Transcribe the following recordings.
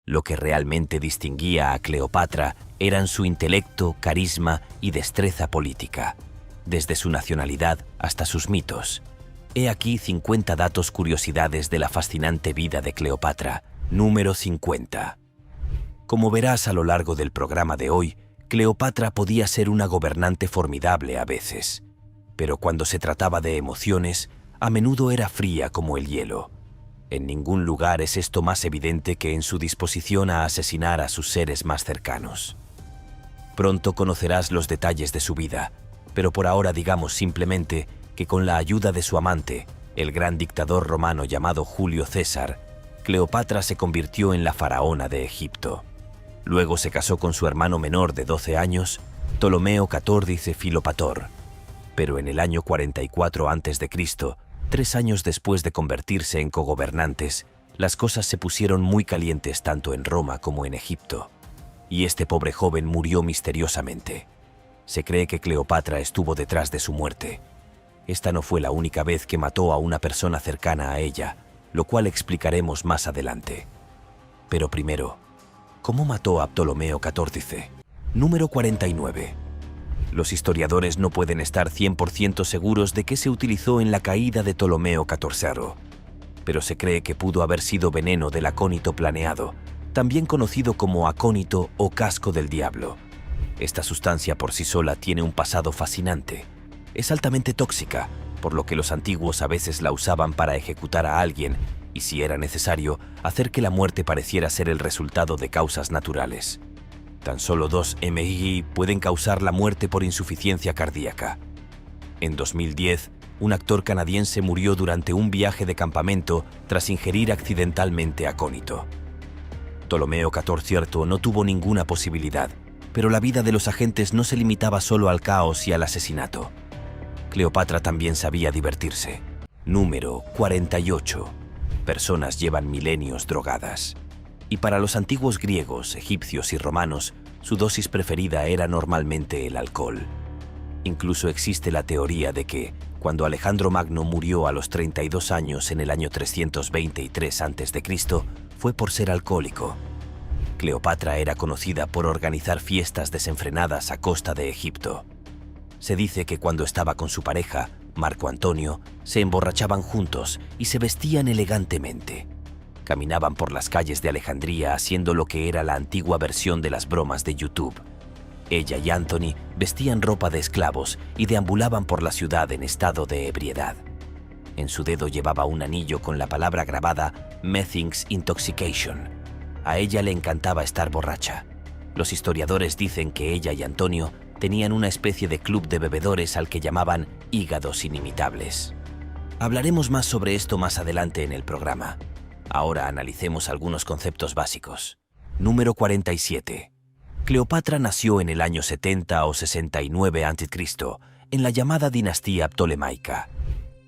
Lo que realmente distinguía a Cleopatra eran su intelecto, carisma y destreza política, desde su nacionalidad hasta sus mitos. He aquí 50 datos curiosidades de la fascinante vida de Cleopatra. Número 50. Como verás a lo largo del programa de hoy, Cleopatra podía ser una gobernante formidable a veces, pero cuando se trataba de emociones, a menudo era fría como el hielo. En ningún lugar es esto más evidente que en su disposición a asesinar a sus seres más cercanos. Pronto conocerás los detalles de su vida, pero por ahora digamos simplemente que con la ayuda de su amante, el gran dictador romano llamado Julio César, Cleopatra se convirtió en la faraona de Egipto. Luego se casó con su hermano menor de 12 años, Ptolomeo XIV Filopator. Pero en el año 44 a.C., 3 años después de convertirse en cogobernantes, las cosas se pusieron muy calientes tanto en Roma como en Egipto, y este pobre joven murió misteriosamente. Se cree que Cleopatra estuvo detrás de su muerte. Esta no fue la única vez que mató a una persona cercana a ella, lo cual explicaremos más adelante. Pero primero, ¿cómo mató a Ptolomeo XIV? Número 49. Los historiadores no pueden estar 100% seguros de qué se utilizó en la caída de Ptolomeo XIV, pero se cree que pudo haber sido veneno del acónito planeado, también conocido como acónito o casco del diablo. Esta sustancia por sí sola tiene un pasado fascinante. Es altamente tóxica, por lo que los antiguos a veces la usaban para ejecutar a alguien y, si era necesario, hacer que la muerte pareciera ser el resultado de causas naturales. Tan solo 2 mg pueden causar la muerte por insuficiencia cardíaca. En 2010, un actor canadiense murió durante un viaje de campamento tras ingerir accidentalmente acónito. Ptolomeo XIV no tuvo ninguna posibilidad, pero la vida de los agentes no se limitaba solo al caos y al asesinato. Cleopatra también sabía divertirse. Número 48. Personas llevan milenios drogadas. Y para los antiguos griegos, egipcios y romanos, su dosis preferida era normalmente el alcohol. Incluso existe la teoría de que, cuando Alejandro Magno murió a los 32 años en el año 323 a.C., fue por ser alcohólico. Cleopatra era conocida por organizar fiestas desenfrenadas a costa de Egipto. Se dice que cuando estaba con su pareja, Marco Antonio, se emborrachaban juntos y se vestían elegantemente. Caminaban por las calles de Alejandría haciendo lo que era la antigua versión de las bromas de YouTube. Ella y Anthony vestían ropa de esclavos y deambulaban por la ciudad en estado de ebriedad. En su dedo llevaba un anillo con la palabra grabada Methinks Intoxication. A ella le encantaba estar borracha. Los historiadores dicen que ella y Antonio tenían una especie de club de bebedores al que llamaban hígados inimitables. Hablaremos más sobre esto más adelante en el programa. Ahora analicemos algunos conceptos básicos. Número 47. Cleopatra nació en el año 70 o 69 a.C., en la llamada dinastía ptolemaica.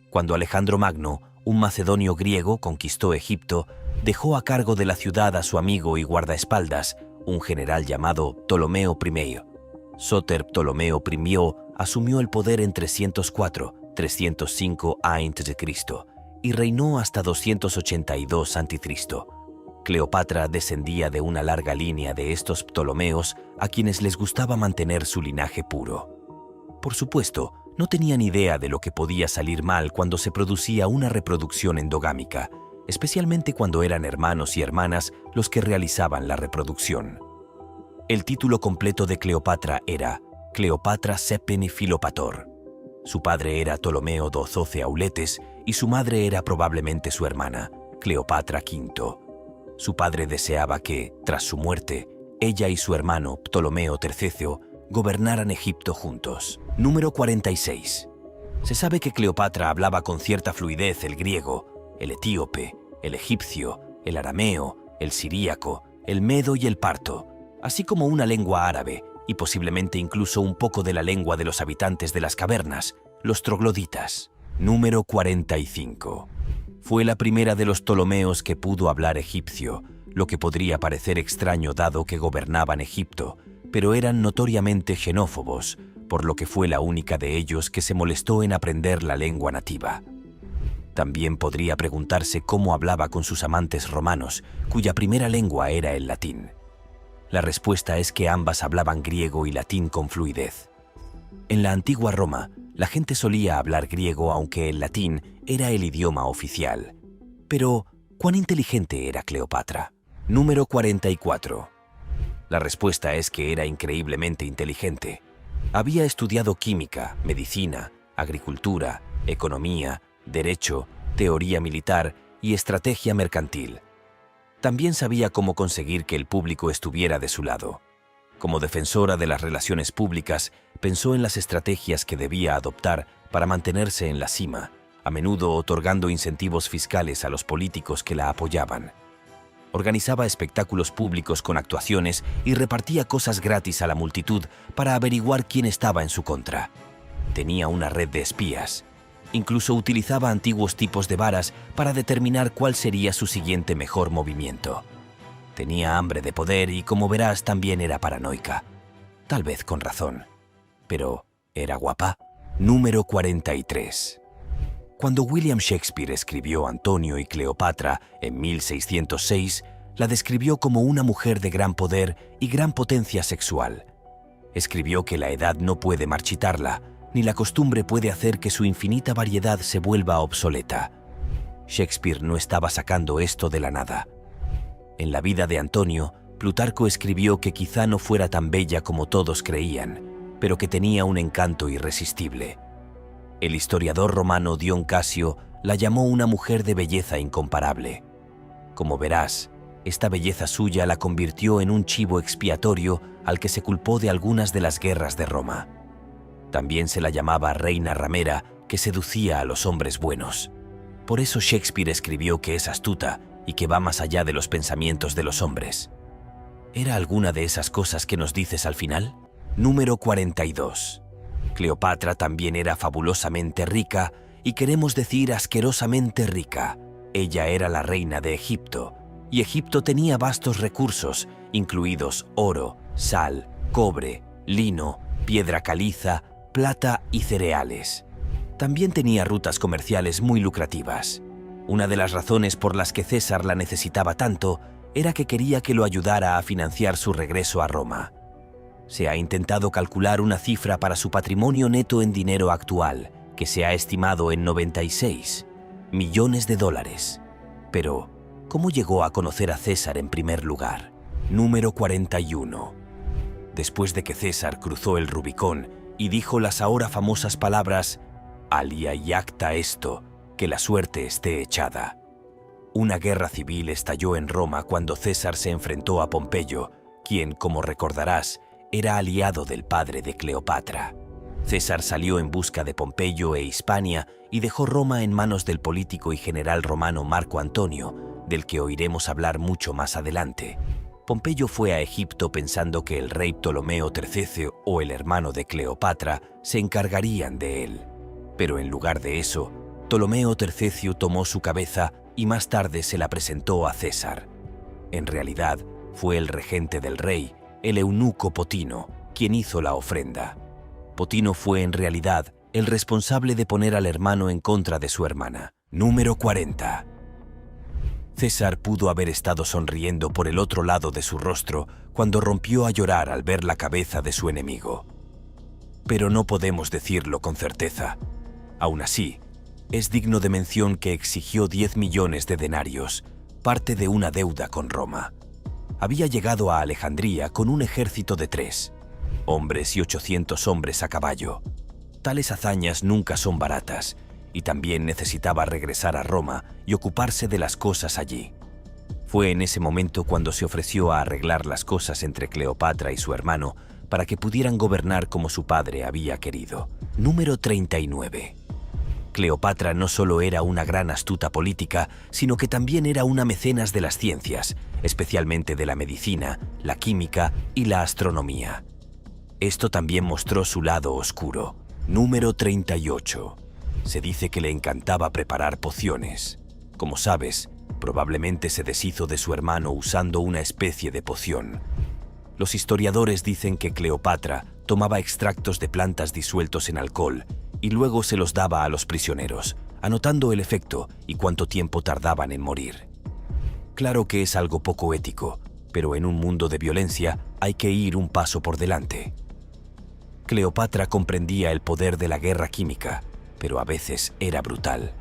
Cuando Alejandro Magno, un macedonio griego, conquistó Egipto, dejó a cargo de la ciudad a su amigo y guardaespaldas, un general llamado Ptolomeo I. Sóter Ptolomeo I asumió el poder en 304-305 a.C. y reinó hasta 282 a.C. Cleopatra descendía de una larga línea de estos Ptolomeos a quienes les gustaba mantener su linaje puro. Por supuesto, no tenían idea de lo que podía salir mal cuando se producía una reproducción endogámica, especialmente cuando eran hermanos y hermanas los que realizaban la reproducción. El título completo de Cleopatra era Cleopatra Septeni Filopator. Su padre era Ptolomeo XII Auletes y su madre era probablemente su hermana, Cleopatra V. Su padre deseaba que, tras su muerte, ella y su hermano, Ptolomeo III, gobernaran Egipto juntos. Número 46. Se sabe que Cleopatra hablaba con cierta fluidez el griego, el etíope, el egipcio, el arameo, el siríaco, el medo y el parto, así como una lengua árabe y posiblemente incluso un poco de la lengua de los habitantes de las cavernas, los trogloditas. Número 45. Fue la primera de los Ptolomeos que pudo hablar egipcio, lo que podría parecer extraño dado que gobernaban Egipto, pero eran notoriamente xenófobos, por lo que fue la única de ellos que se molestó en aprender la lengua nativa. También podría preguntarse cómo hablaba con sus amantes romanos, cuya primera lengua era el latín. La respuesta es que ambas hablaban griego y latín con fluidez. En la antigua Roma, la gente solía hablar griego aunque el latín era el idioma oficial. Pero, ¿cuán inteligente era Cleopatra? Número 44. La respuesta es que era increíblemente inteligente. Había estudiado química, medicina, agricultura, economía, derecho, teoría militar y estrategia mercantil. También sabía cómo conseguir que el público estuviera de su lado. Como defensora de las relaciones públicas, pensó en las estrategias que debía adoptar para mantenerse en la cima, a menudo otorgando incentivos fiscales a los políticos que la apoyaban. Organizaba espectáculos públicos con actuaciones y repartía cosas gratis a la multitud para averiguar quién estaba en su contra. Tenía una red de espías. Incluso utilizaba antiguos tipos de varas para determinar cuál sería su siguiente mejor movimiento. Tenía hambre de poder y, como verás, también era paranoica. Tal vez con razón. Pero, ¿era guapa? Número 43. Cuando William Shakespeare escribió Antonio y Cleopatra en 1606, la describió como una mujer de gran poder y gran potencia sexual. Escribió que la edad no puede marchitarla, ni la costumbre puede hacer que su infinita variedad se vuelva obsoleta. Shakespeare no estaba sacando esto de la nada. En la vida de Antonio, Plutarco escribió que quizá no fuera tan bella como todos creían, pero que tenía un encanto irresistible. El historiador romano Dion Casio la llamó una mujer de belleza incomparable. Como verás, esta belleza suya la convirtió en un chivo expiatorio al que se culpó de algunas de las guerras de Roma. También se la llamaba reina ramera, que seducía a los hombres buenos. Por eso Shakespeare escribió que es astuta y que va más allá de los pensamientos de los hombres. ¿Era alguna de esas cosas que nos dices al final? Número 42. Cleopatra también era fabulosamente rica, y queremos decir asquerosamente rica. Ella era la reina de Egipto, y Egipto tenía vastos recursos, incluidos oro, sal, cobre, lino, piedra caliza, plata y cereales. También tenía rutas comerciales muy lucrativas. Una de las razones por las que César la necesitaba tanto era que quería que lo ayudara a financiar su regreso a Roma. Se ha intentado calcular una cifra para su patrimonio neto en dinero actual, que se ha estimado en 96 millones de dólares. Pero, ¿cómo llegó a conocer a César en primer lugar? Número 41. Después de que César cruzó el Rubicón y dijo las ahora famosas palabras «Alia iacta esto», que la suerte esté echada. Una guerra civil estalló en Roma cuando César se enfrentó a Pompeyo, quien, como recordarás, era aliado del padre de Cleopatra. César salió en busca de Pompeyo e Hispania y dejó Roma en manos del político y general romano Marco Antonio, del que oiremos hablar mucho más adelante. Pompeyo fue a Egipto pensando que el rey Ptolomeo III o el hermano de Cleopatra se encargarían de él. Pero en lugar de eso, Ptolomeo III tomó su cabeza y más tarde se la presentó a César. En realidad, fue el regente del rey, el eunuco Potino, quien hizo la ofrenda. Potino fue en realidad el responsable de poner al hermano en contra de su hermana. Número 40. César pudo haber estado sonriendo por el otro lado de su rostro cuando rompió a llorar al ver la cabeza de su enemigo. Pero no podemos decirlo con certeza. Aún así, es digno de mención que exigió 10 millones de denarios, parte de una deuda con Roma. Había llegado a Alejandría con un ejército de 3 hombres y 800 hombres a caballo. Tales hazañas nunca son baratas, y también necesitaba regresar a Roma y ocuparse de las cosas allí. Fue en ese momento cuando se ofreció a arreglar las cosas entre Cleopatra y su hermano para que pudieran gobernar como su padre había querido. Número 39. Cleopatra no solo era una gran astuta política, sino que también era una mecenas de las ciencias, especialmente de la medicina, la química y la astronomía. Esto también mostró su lado oscuro. Número 38. Se dice que le encantaba preparar pociones. Como sabes, probablemente se deshizo de su hermano usando una especie de poción. Los historiadores dicen que Cleopatra tomaba extractos de plantas disueltos en alcohol y luego se los daba a los prisioneros, anotando el efecto y cuánto tiempo tardaban en morir. Claro que es algo poco ético, pero en un mundo de violencia hay que ir un paso por delante. Cleopatra comprendía el poder de la guerra química, pero a veces era brutal.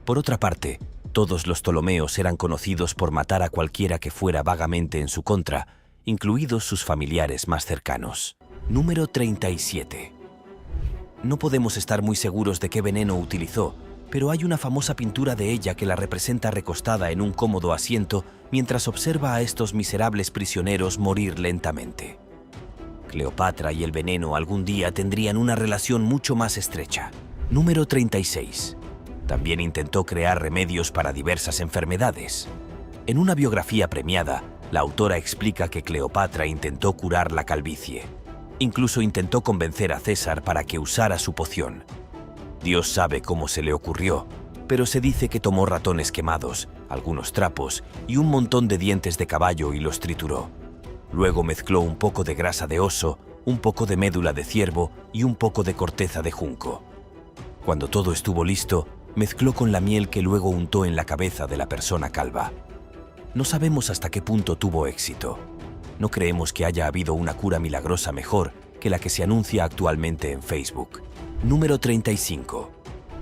Por otra parte, todos los Ptolomeos eran conocidos por matar a cualquiera que fuera vagamente en su contra, incluidos sus familiares más cercanos. Número 37. No podemos estar muy seguros de qué veneno utilizó, pero hay una famosa pintura de ella que la representa recostada en un cómodo asiento mientras observa a estos miserables prisioneros morir lentamente. Cleopatra y el veneno algún día tendrían una relación mucho más estrecha. Número 36. También intentó crear remedios para diversas enfermedades. En una biografía premiada, la autora explica que Cleopatra intentó curar la calvicie. Incluso intentó convencer a César para que usara su poción. Dios sabe cómo se le ocurrió, pero se dice que tomó ratones quemados, algunos trapos y un montón de dientes de caballo y los trituró. Luego mezcló un poco de grasa de oso, un poco de médula de ciervo y un poco de corteza de junco. Cuando todo estuvo listo, mezcló con la miel que luego untó en la cabeza de la persona calva. No sabemos hasta qué punto tuvo éxito. No creemos que haya habido una cura milagrosa mejor que la que se anuncia actualmente en Facebook. Número 35.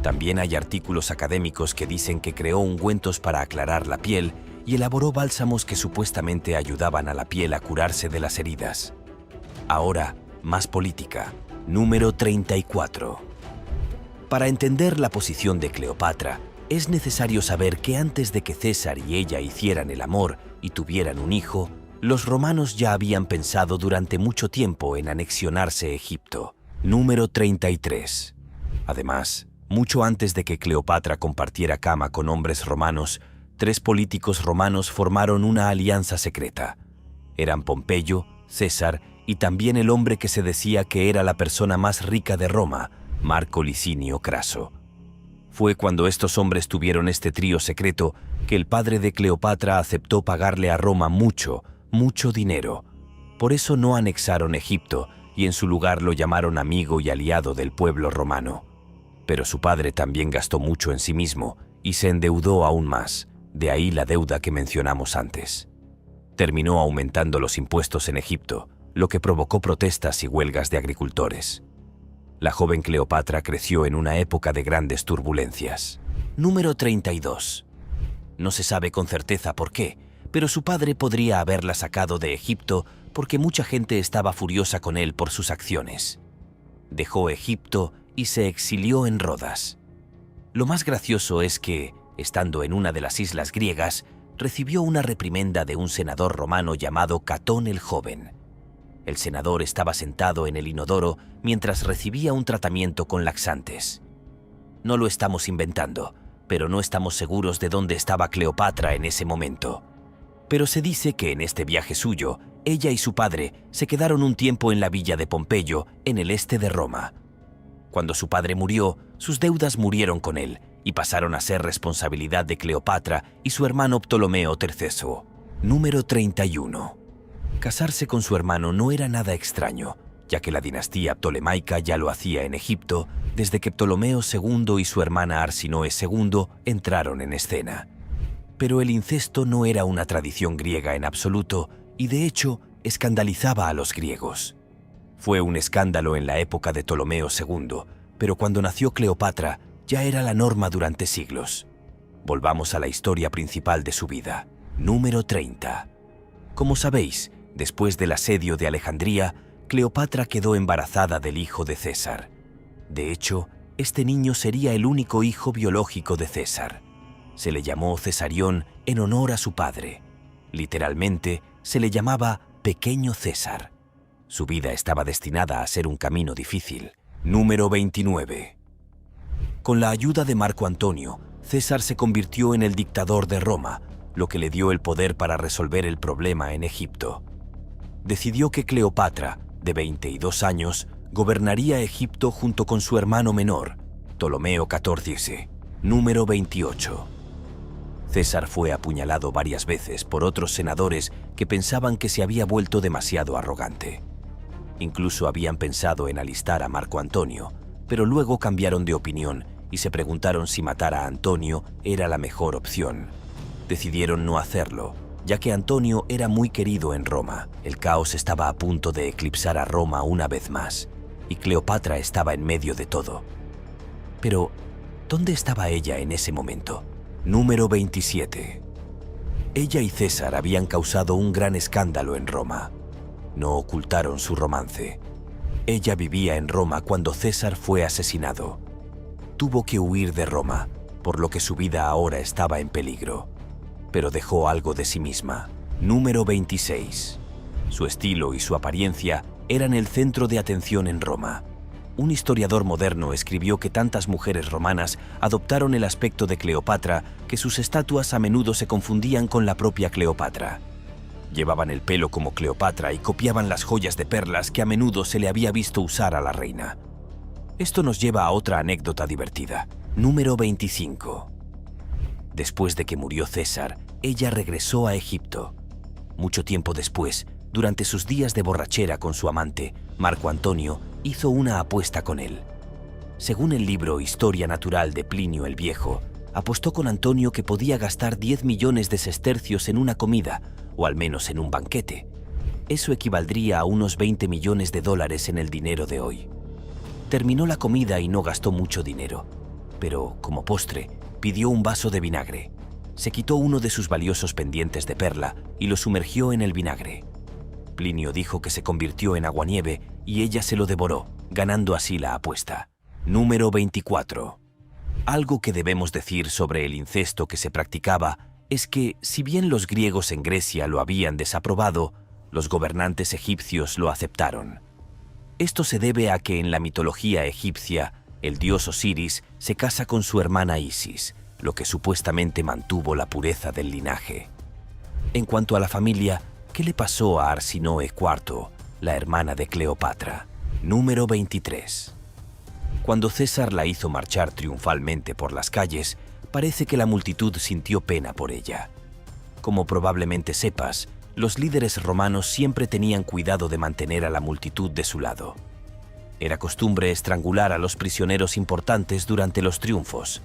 También hay artículos académicos que dicen que creó ungüentos para aclarar la piel y elaboró bálsamos que supuestamente ayudaban a la piel a curarse de las heridas. Ahora, más política. Número 34. Para entender la posición de Cleopatra, es necesario saber que antes de que César y ella hicieran el amor y tuvieran un hijo, los romanos ya habían pensado durante mucho tiempo en anexionarse Egipto. Número 33. Además, mucho antes de que Cleopatra compartiera cama con hombres romanos, 3 políticos romanos formaron una alianza secreta. Eran Pompeyo, César y también el hombre que se decía que era la persona más rica de Roma, Marco Licinio Craso. Fue cuando estos hombres tuvieron este trío secreto que el padre de Cleopatra aceptó pagarle a Roma mucho dinero. Por eso no anexaron Egipto y en su lugar lo llamaron amigo y aliado del pueblo romano. Pero su padre también gastó mucho en sí mismo y se endeudó aún más. De ahí la deuda que mencionamos antes. Terminó aumentando los impuestos en Egipto, lo que provocó protestas y huelgas de agricultores. La joven Cleopatra creció en una época de grandes turbulencias. Número 32. No se sabe con certeza por qué, pero su padre podría haberla sacado de Egipto porque mucha gente estaba furiosa con él por sus acciones. Dejó Egipto y se exilió en Rodas. Lo más gracioso es que, estando en una de las islas griegas, recibió una reprimenda de un senador romano llamado Catón el Joven. El senador estaba sentado en el inodoro mientras recibía un tratamiento con laxantes. No lo estamos inventando, pero no estamos seguros de dónde estaba Cleopatra en ese momento. Pero se dice que en este viaje suyo, ella y su padre se quedaron un tiempo en la villa de Pompeyo, en el este de Roma. Cuando su padre murió, sus deudas murieron con él y pasaron a ser responsabilidad de Cleopatra y su hermano Ptolomeo III. Número 31. Casarse con su hermano no era nada extraño, ya que la dinastía ptolemaica ya lo hacía en Egipto desde que Ptolomeo II y su hermana Arsinoe II entraron en escena. Pero el incesto no era una tradición griega en absoluto y de hecho escandalizaba a los griegos. Fue un escándalo en la época de Ptolomeo II, pero cuando nació Cleopatra ya era la norma durante siglos. Volvamos a la historia principal de su vida. Número 30. Como sabéis, después del asedio de Alejandría, Cleopatra quedó embarazada del hijo de César. De hecho, este niño sería el único hijo biológico de César. Se le llamó Cesarión en honor a su padre. Literalmente, se le llamaba Pequeño César. Su vida estaba destinada a ser un camino difícil. Número 29. Con la ayuda de Marco Antonio, César se convirtió en el dictador de Roma, lo que le dio el poder para resolver el problema en Egipto. Decidió que Cleopatra, de 22 años, gobernaría Egipto junto con su hermano menor, Ptolomeo XIV. Número 28. César fue apuñalado varias veces por otros senadores que pensaban que se había vuelto demasiado arrogante. Incluso habían pensado en alistar a Marco Antonio, pero luego cambiaron de opinión y se preguntaron si matar a Antonio era la mejor opción. Decidieron no hacerlo, ya que Antonio era muy querido en Roma. El caos estaba a punto de eclipsar a Roma una vez más, y Cleopatra estaba en medio de todo. Pero, ¿dónde estaba ella en ese momento? Número 27. Ella y César habían causado un gran escándalo en Roma. No ocultaron su romance. Ella vivía en Roma cuando César fue asesinado. Tuvo que huir de Roma, por lo que su vida ahora estaba en peligro. Pero dejó algo de sí misma. Número 26. Su estilo y su apariencia eran el centro de atención en Roma. Un historiador moderno escribió que tantas mujeres romanas adoptaron el aspecto de Cleopatra que sus estatuas a menudo se confundían con la propia Cleopatra. Llevaban el pelo como Cleopatra y copiaban las joyas de perlas que a menudo se le había visto usar a la reina. Esto nos lleva a otra anécdota divertida. Número 25. Después de que murió César, ella regresó a Egipto. Mucho tiempo después, durante sus días de borrachera con su amante, Marco Antonio, hizo una apuesta con él. Según el libro Historia Natural de Plinio el Viejo, apostó con Antonio que podía gastar 10 millones de sestercios en una comida, o al menos en un banquete. Eso equivaldría a unos 20 millones de dólares en el dinero de hoy. Terminó la comida y no gastó mucho dinero, pero, como postre, pidió un vaso de vinagre. Se quitó uno de sus valiosos pendientes de perla y lo sumergió en el vinagre. Plinio dijo que se convirtió en aguanieve y ella se lo devoró, ganando así la apuesta. Número 24. Algo que debemos decir sobre el incesto que se practicaba es que, si bien los griegos en Grecia lo habían desaprobado, los gobernantes egipcios lo aceptaron. Esto se debe a que en la mitología egipcia, el dios Osiris se casa con su hermana Isis, lo que supuestamente mantuvo la pureza del linaje. En cuanto a la familia, ¿qué le pasó a Arsinoe IV, la hermana de Cleopatra? Número 23. Cuando César la hizo marchar triunfalmente por las calles, parece que la multitud sintió pena por ella. Como probablemente sepas, los líderes romanos siempre tenían cuidado de mantener a la multitud de su lado. Era costumbre estrangular a los prisioneros importantes durante los triunfos.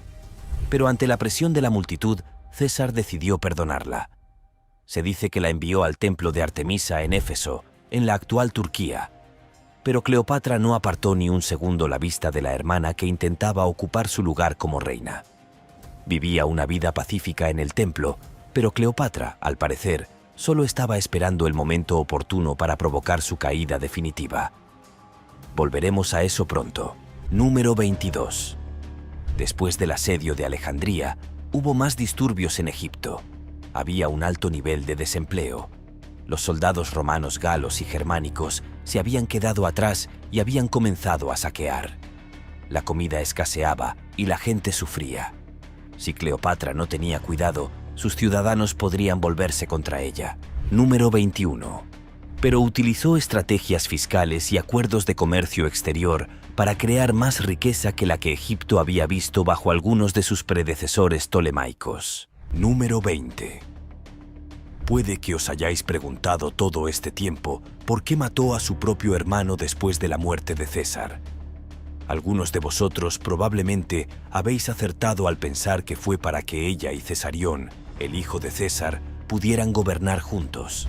Pero ante la presión de la multitud, César decidió perdonarla. Se dice que la envió al templo de Artemisa en Éfeso, en la actual Turquía. Pero Cleopatra no apartó ni un segundo la vista de la hermana que intentaba ocupar su lugar como reina. Vivía una vida pacífica en el templo, pero Cleopatra, al parecer, solo estaba esperando el momento oportuno para provocar su caída definitiva. Volveremos a eso pronto. Número 22. Después del asedio de Alejandría, hubo más disturbios en Egipto. Había un alto nivel de desempleo. Los soldados romanos galos y germánicos se habían quedado atrás y habían comenzado a saquear. La comida escaseaba y la gente sufría. Si Cleopatra no tenía cuidado, sus ciudadanos podrían volverse contra ella. Número 21. Pero utilizó estrategias fiscales y acuerdos de comercio exterior para crear más riqueza que la que Egipto había visto bajo algunos de sus predecesores ptolemaicos. Número 20. Puede que os hayáis preguntado todo este tiempo por qué mató a su propio hermano después de la muerte de César. Algunos de vosotros probablemente habéis acertado al pensar que fue para que ella y Cesarión, el hijo de César, pudieran gobernar juntos.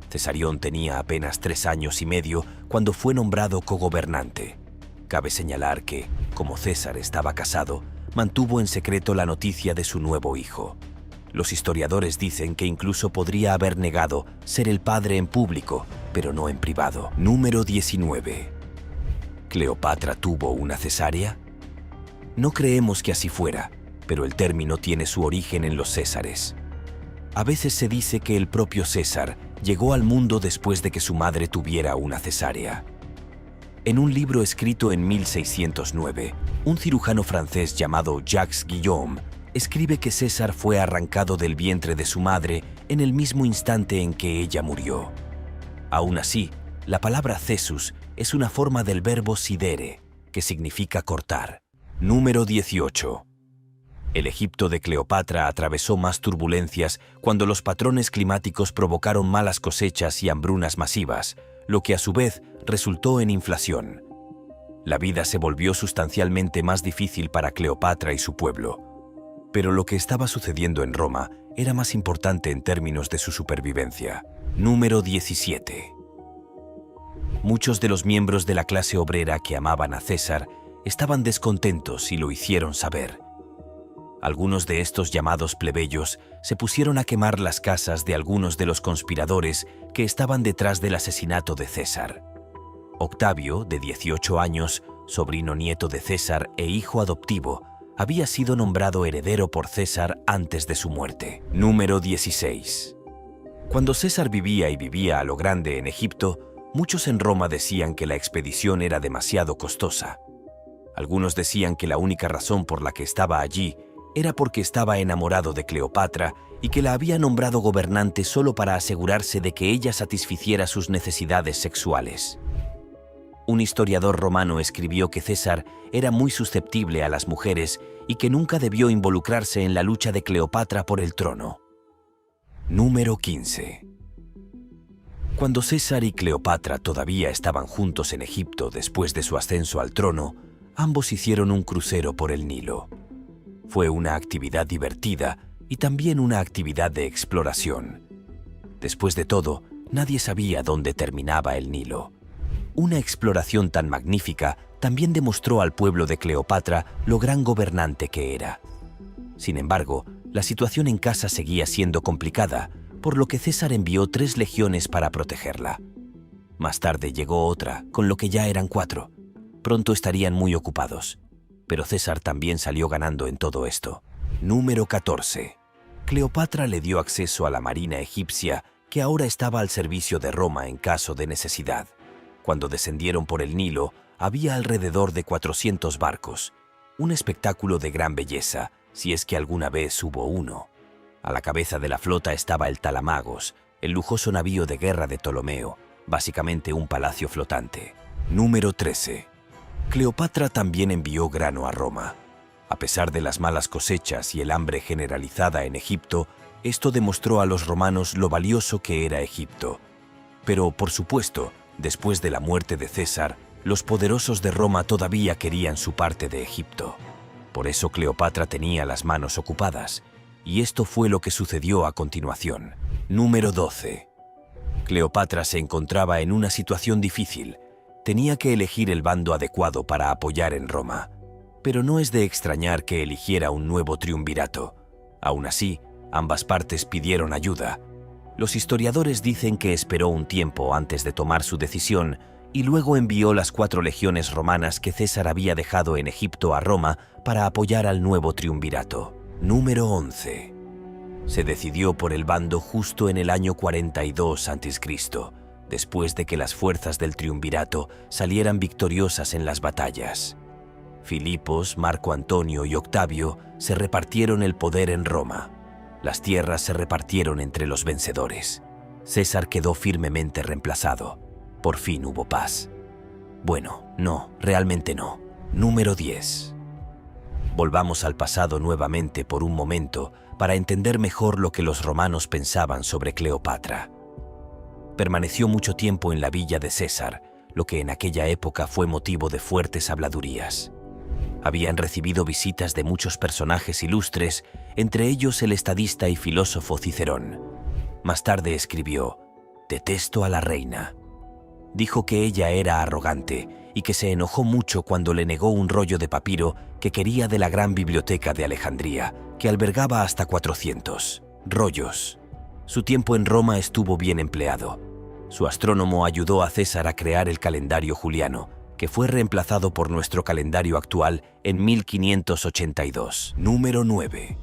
Cesarión tenía apenas 3 años y medio cuando fue nombrado cogobernante. Cabe señalar que, como César estaba casado, mantuvo en secreto la noticia de su nuevo hijo. Los historiadores dicen que incluso podría haber negado ser el padre en público, pero no en privado. Número 19. ¿Cleopatra tuvo una cesárea? No creemos que así fuera, pero el término tiene su origen en los Césares. A veces se dice que el propio César llegó al mundo después de que su madre tuviera una cesárea. En un libro escrito en 1609, un cirujano francés llamado Jacques Guillaume escribe que César fue arrancado del vientre de su madre en el mismo instante en que ella murió. Aún así, la palabra cesus es una forma del verbo sidere, que significa cortar. Número 18. El Egipto de Cleopatra atravesó más turbulencias cuando los patrones climáticos provocaron malas cosechas y hambrunas masivas, lo que a su vez resultó en inflación. La vida se volvió sustancialmente más difícil para Cleopatra y su pueblo. Pero lo que estaba sucediendo en Roma era más importante en términos de su supervivencia. Número 17. Muchos de los miembros de la clase obrera que amaban a César estaban descontentos y lo hicieron saber. Algunos de estos llamados plebeyos se pusieron a quemar las casas de algunos de los conspiradores que estaban detrás del asesinato de César. Octavio, de 18 años, sobrino nieto de César e hijo adoptivo, había sido nombrado heredero por César antes de su muerte. Número 16. Cuando César vivía a lo grande en Egipto, muchos en Roma decían que la expedición era demasiado costosa. Algunos decían que la única razón por la que estaba allí era porque estaba enamorado de Cleopatra y que la había nombrado gobernante solo para asegurarse de que ella satisficiera sus necesidades sexuales. Un historiador romano escribió que César era muy susceptible a las mujeres y que nunca debió involucrarse en la lucha de Cleopatra por el trono. Número 15. Cuando César y Cleopatra todavía estaban juntos en Egipto después de su ascenso al trono, ambos hicieron un crucero por el Nilo. Fue una actividad divertida y también una actividad de exploración. Después de todo, nadie sabía dónde terminaba el Nilo. Una exploración tan magnífica también demostró al pueblo de Cleopatra lo gran gobernante que era. Sin embargo, la situación en casa seguía siendo complicada, por lo que César envió 3 legiones para protegerla. Más tarde llegó otra, con lo que ya eran 4. Pronto estarían muy ocupados. Pero César también salió ganando en todo esto. Número 14. Cleopatra le dio acceso a la marina egipcia, que ahora estaba al servicio de Roma en caso de necesidad. Cuando descendieron por el Nilo, había alrededor de 400 barcos. Un espectáculo de gran belleza, si es que alguna vez hubo uno. A la cabeza de la flota estaba el Talamagos, el lujoso navío de guerra de Ptolomeo, básicamente un palacio flotante. Número 13. Cleopatra también envió grano a Roma. A pesar de las malas cosechas y el hambre generalizada en Egipto, esto demostró a los romanos lo valioso que era Egipto. Pero, por supuesto, después de la muerte de César, los poderosos de Roma todavía querían su parte de Egipto. Por eso Cleopatra tenía las manos ocupadas, y esto fue lo que sucedió a continuación. Número 12. Cleopatra se encontraba en una situación difícil. Tenía que elegir el bando adecuado para apoyar en Roma. Pero no es de extrañar que eligiera un nuevo triunvirato. Aún así, ambas partes pidieron ayuda. Los historiadores dicen que esperó un tiempo antes de tomar su decisión y luego envió las 4 legiones romanas que César había dejado en Egipto a Roma para apoyar al nuevo triunvirato. Número 11. Se decidió por el bando justo en el año 42 a.C., después de que las fuerzas del triunvirato salieran victoriosas en las batallas. Filipos, Marco Antonio y Octavio se repartieron el poder en Roma. Las tierras se repartieron entre los vencedores. César quedó firmemente reemplazado. Por fin hubo paz. Bueno, no, realmente no. Número 10. Volvamos al pasado nuevamente por un momento para entender mejor lo que los romanos pensaban sobre Cleopatra. Permaneció mucho tiempo en la villa de César, lo que en aquella época fue motivo de fuertes habladurías. Habían recibido visitas de muchos personajes ilustres, entre ellos el estadista y filósofo Cicerón. Más tarde escribió: «Detesto a la reina». Dijo que ella era arrogante y que se enojó mucho cuando le negó un rollo de papiro que quería de la gran biblioteca de Alejandría, que albergaba hasta 400 rollos. Su tiempo en Roma estuvo bien empleado. Su astrónomo ayudó a César a crear el calendario juliano, que fue reemplazado por nuestro calendario actual en 1582. Número 9.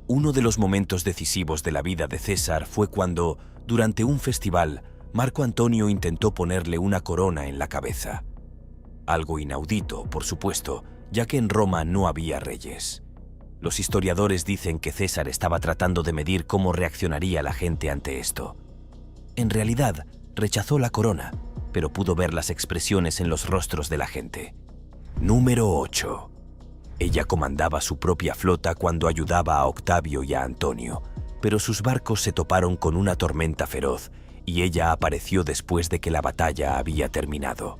Uno de los momentos decisivos de la vida de César fue cuando, durante un festival, Marco Antonio intentó ponerle una corona en la cabeza. Algo inaudito, por supuesto, ya que en Roma no había reyes. Los historiadores dicen que César estaba tratando de medir cómo reaccionaría la gente ante esto. En realidad, rechazó la corona, pero pudo ver las expresiones en los rostros de la gente. Número 8. Ella comandaba su propia flota cuando ayudaba a Octavio y a Antonio, pero sus barcos se toparon con una tormenta feroz y ella apareció después de que la batalla había terminado.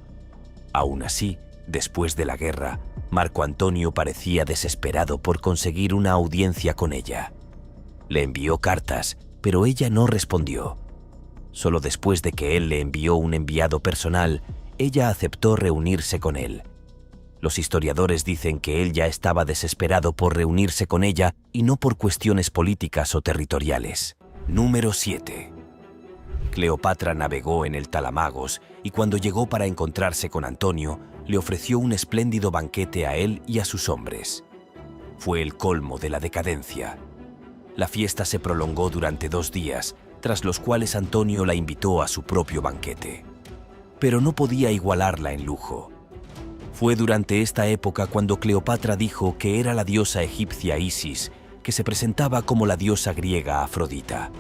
Aún así, después de la guerra, Marco Antonio parecía desesperado por conseguir una audiencia con ella. Le envió cartas, pero ella no respondió. Solo después de que él le envió un enviado personal, ella aceptó reunirse con él. Los historiadores dicen que él ya estaba desesperado por reunirse con ella y no por cuestiones políticas o territoriales. Número 7. Cleopatra navegó en el Talamagos y cuando llegó para encontrarse con Antonio, le ofreció un espléndido banquete a él y a sus hombres. Fue el colmo de la decadencia. La fiesta se prolongó durante 2 días, tras los cuales Antonio la invitó a su propio banquete. Pero no podía igualarla en lujo. Fue durante esta época cuando Cleopatra dijo que era la diosa egipcia Isis, que se presentaba como la diosa griega Afrodita.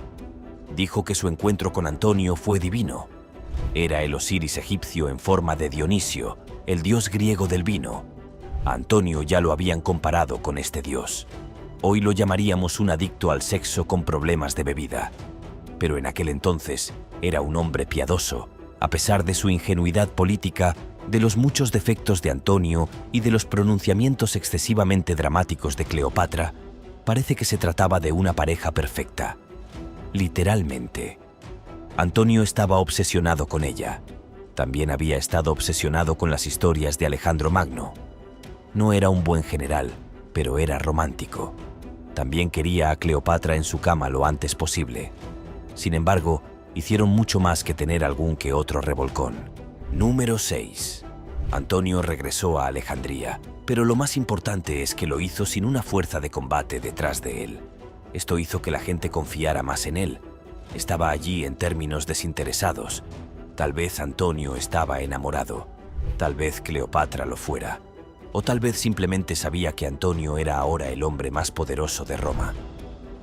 Dijo que su encuentro con Antonio fue divino. Era el Osiris egipcio en forma de Dionisio, el dios griego del vino. A Antonio ya lo habían comparado con este dios. Hoy lo llamaríamos un adicto al sexo con problemas de bebida. Pero en aquel entonces era un hombre piadoso, a pesar de su ingenuidad política, de los muchos defectos de Antonio y de los pronunciamientos excesivamente dramáticos de Cleopatra. Parece que se trataba de una pareja perfecta. Literalmente. Antonio estaba obsesionado con ella. También había estado obsesionado con las historias de Alejandro Magno. No era un buen general, pero era romántico. También quería a Cleopatra en su cama lo antes posible. Sin embargo, hicieron mucho más que tener algún que otro revolcón. Número 6. Antonio regresó a Alejandría, pero lo más importante es que lo hizo sin una fuerza de combate detrás de él. Esto hizo que la gente confiara más en él. Estaba allí en términos desinteresados. Tal vez Antonio estaba enamorado. Tal vez Cleopatra lo fuera. O tal vez simplemente sabía que Antonio era ahora el hombre más poderoso de Roma.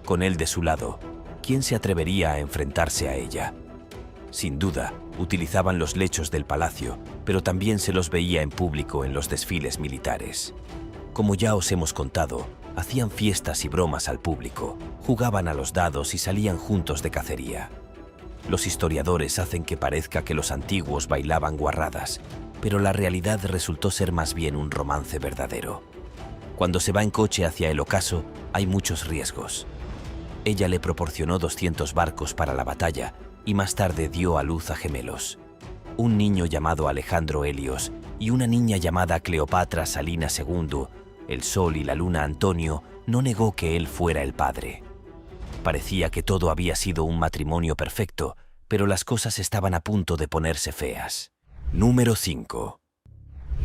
Con él de su lado, ¿quién se atrevería a enfrentarse a ella? Sin duda, utilizaban los lechos del palacio, pero también se los veía en público en los desfiles militares. Como ya os hemos contado, hacían fiestas y bromas al público, jugaban a los dados y salían juntos de cacería. Los historiadores hacen que parezca que los antiguos bailaban guarradas, pero la realidad resultó ser más bien un romance verdadero. Cuando se va en coche hacia el ocaso, hay muchos riesgos. Ella le proporcionó 200 barcos para la batalla y más tarde dio a luz a gemelos. Un niño llamado Alejandro Helios y una niña llamada Cleopatra Salina II, el sol y la luna Antonio, no negó que él fuera el padre. Parecía que todo había sido un matrimonio perfecto, pero las cosas estaban a punto de ponerse feas. Número 5.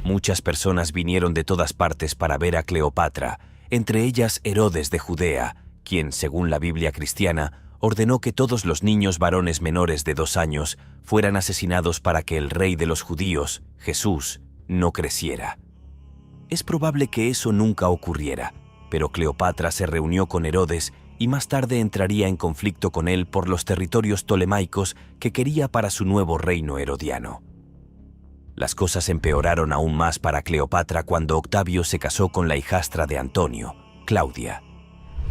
Muchas personas vinieron de todas partes para ver a Cleopatra, entre ellas Herodes de Judea, quien, según la Biblia cristiana, ordenó que todos los niños varones menores de 2 años fueran asesinados para que el rey de los judíos, Jesús, no creciera. Es probable que eso nunca ocurriera, pero Cleopatra se reunió con Herodes y más tarde entraría en conflicto con él por los territorios ptolemaicos que quería para su nuevo reino herodiano. Las cosas empeoraron aún más para Cleopatra cuando Octavio se casó con la hijastra de Antonio, Claudia.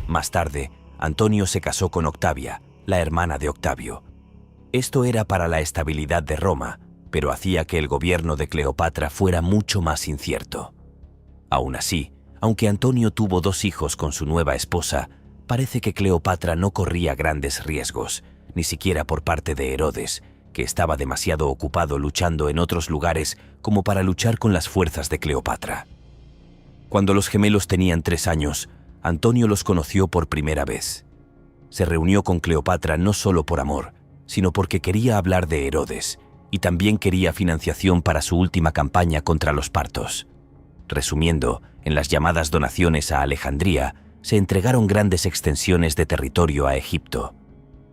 Más tarde, Antonio se casó con Octavia, la hermana de Octavio. Esto era para la estabilidad de Roma, pero hacía que el gobierno de Cleopatra fuera mucho más incierto. Aún así, aunque Antonio tuvo 2 hijos con su nueva esposa, parece que Cleopatra no corría grandes riesgos, ni siquiera por parte de Herodes, que estaba demasiado ocupado luchando en otros lugares como para luchar con las fuerzas de Cleopatra. Cuando los gemelos tenían 3 años, Antonio los conoció por primera vez. Se reunió con Cleopatra no solo por amor, sino porque quería hablar de Herodes y también quería financiación para su última campaña contra los partos. Resumiendo, en las llamadas donaciones a Alejandría, se entregaron grandes extensiones de territorio a Egipto.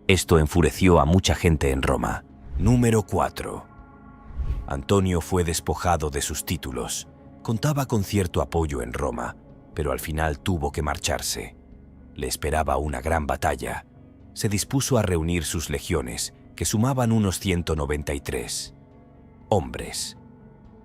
Esto enfureció a mucha gente en Roma. Número 4. Antonio fue despojado de sus títulos. Contaba con cierto apoyo en Roma, pero al final tuvo que marcharse. Le esperaba una gran batalla. Se dispuso a reunir sus legiones, que sumaban unos 193 hombres.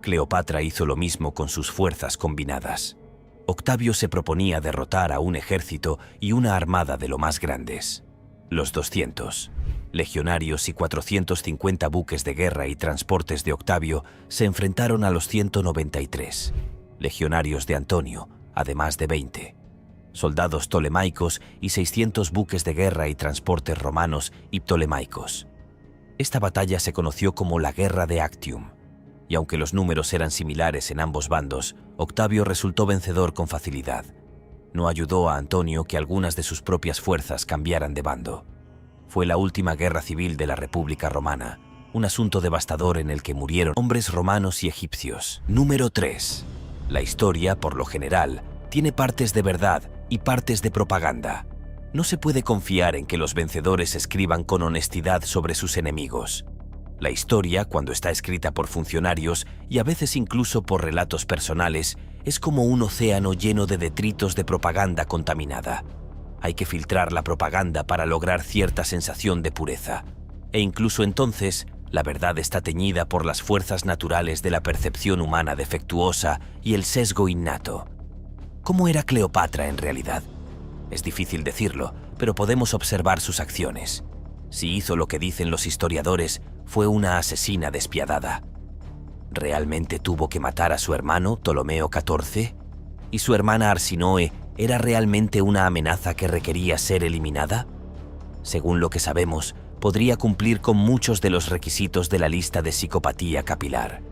Cleopatra hizo lo mismo con sus fuerzas combinadas. Octavio se proponía derrotar a un ejército y una armada de lo más grandes, los 200. Legionarios y 450 buques de guerra y transportes de Octavio se enfrentaron a los 193 legionarios de Antonio, además de 20 soldados tolemaicos y 600 buques de guerra y transportes romanos y ptolemaicos. Esta batalla se conoció como la Guerra de Actium, y aunque los números eran similares en ambos bandos, Octavio resultó vencedor con facilidad. No ayudó a Antonio que algunas de sus propias fuerzas cambiaran de bando. Fue la última guerra civil de la República Romana, un asunto devastador en el que murieron hombres romanos y egipcios. Número 3. La historia, por lo general, tiene partes de verdad y partes de propaganda. No se puede confiar en que los vencedores escriban con honestidad sobre sus enemigos. La historia, cuando está escrita por funcionarios y a veces incluso por relatos personales, es como un océano lleno de detritos de propaganda contaminada. Hay que filtrar la propaganda para lograr cierta sensación de pureza. E incluso entonces, la verdad está teñida por las fuerzas naturales de la percepción humana defectuosa y el sesgo innato. ¿Cómo era Cleopatra en realidad? Es difícil decirlo, pero podemos observar sus acciones. Si hizo lo que dicen los historiadores, fue una asesina despiadada. ¿Realmente tuvo que matar a su hermano, Ptolomeo XIV? ¿Y su hermana Arsinoe era realmente una amenaza que requería ser eliminada? Según lo que sabemos, podría cumplir con muchos de los requisitos de la lista de psicopatía capilar.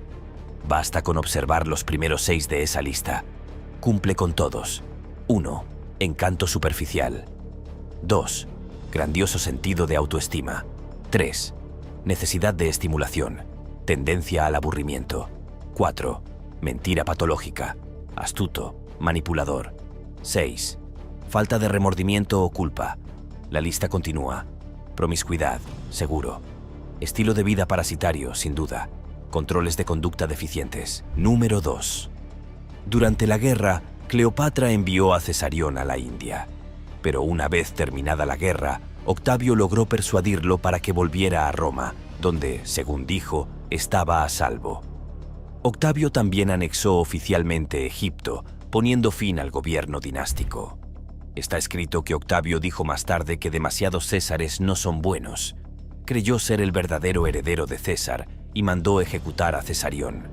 Basta con observar los primeros 6 de esa lista. Cumple con todos. 1. Encanto superficial. 2. Grandioso sentido de autoestima. 3. Necesidad de estimulación. Tendencia al aburrimiento. 4. Mentira patológica. Astuto. Manipulador. 6. Falta de remordimiento o culpa. La lista continúa. Promiscuidad. Seguro. Estilo de vida parasitario, sin duda. Controles de conducta deficientes. Número 2. Durante la guerra, Cleopatra envió a Cesarión a la India. Pero una vez terminada la guerra, Octavio logró persuadirlo para que volviera a Roma, donde, según dijo, estaba a salvo. Octavio también anexó oficialmente Egipto, poniendo fin al gobierno dinástico. Está escrito que Octavio dijo más tarde que demasiados Césares no son buenos. Creyó ser el verdadero heredero de César y mandó ejecutar a Cesarión.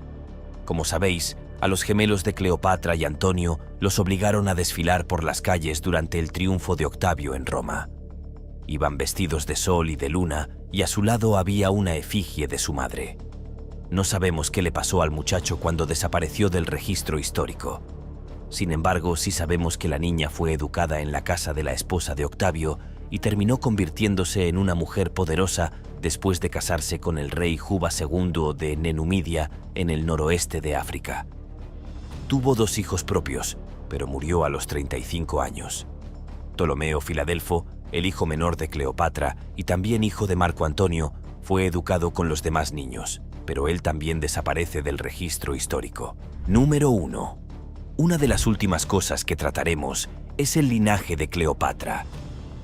Como sabéis, a los gemelos de Cleopatra y Antonio los obligaron a desfilar por las calles durante el triunfo de Octavio en Roma. Iban vestidos de sol y de luna y a su lado había una efigie de su madre. No sabemos qué le pasó al muchacho cuando desapareció del registro histórico. Sin embargo, sí sabemos que la niña fue educada en la casa de la esposa de Octavio y terminó convirtiéndose en una mujer poderosa después de casarse con el rey Juba II de Nenumidia en el noroeste de África. Tuvo 2 hijos propios, pero murió a los 35 años. Ptolomeo Filadelfo, el hijo menor de Cleopatra y también hijo de Marco Antonio, fue educado con los demás niños, pero él también desaparece del registro histórico. Número 1. Una de las últimas cosas que trataremos es el linaje de Cleopatra.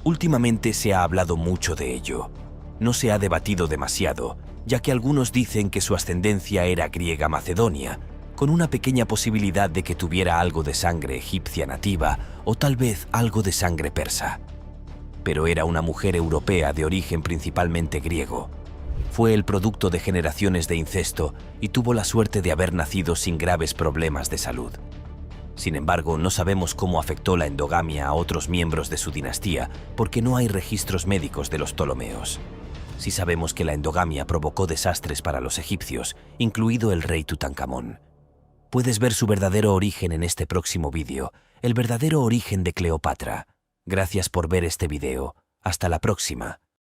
Últimamente se ha hablado mucho de ello. No se ha debatido demasiado, ya que algunos dicen que su ascendencia era griega macedonia, con una pequeña posibilidad de que tuviera algo de sangre egipcia nativa o tal vez algo de sangre persa. Pero era una mujer europea de origen principalmente griego. Fue el producto de generaciones de incesto y tuvo la suerte de haber nacido sin graves problemas de salud. Sin embargo, no sabemos cómo afectó la endogamia a otros miembros de su dinastía porque no hay registros médicos de los Ptolomeos. Sí sabemos que la endogamia provocó desastres para los egipcios, incluido el rey Tutankamón. Puedes ver su verdadero origen en este próximo vídeo, el verdadero origen de Cleopatra. Gracias por ver este video. Hasta la próxima.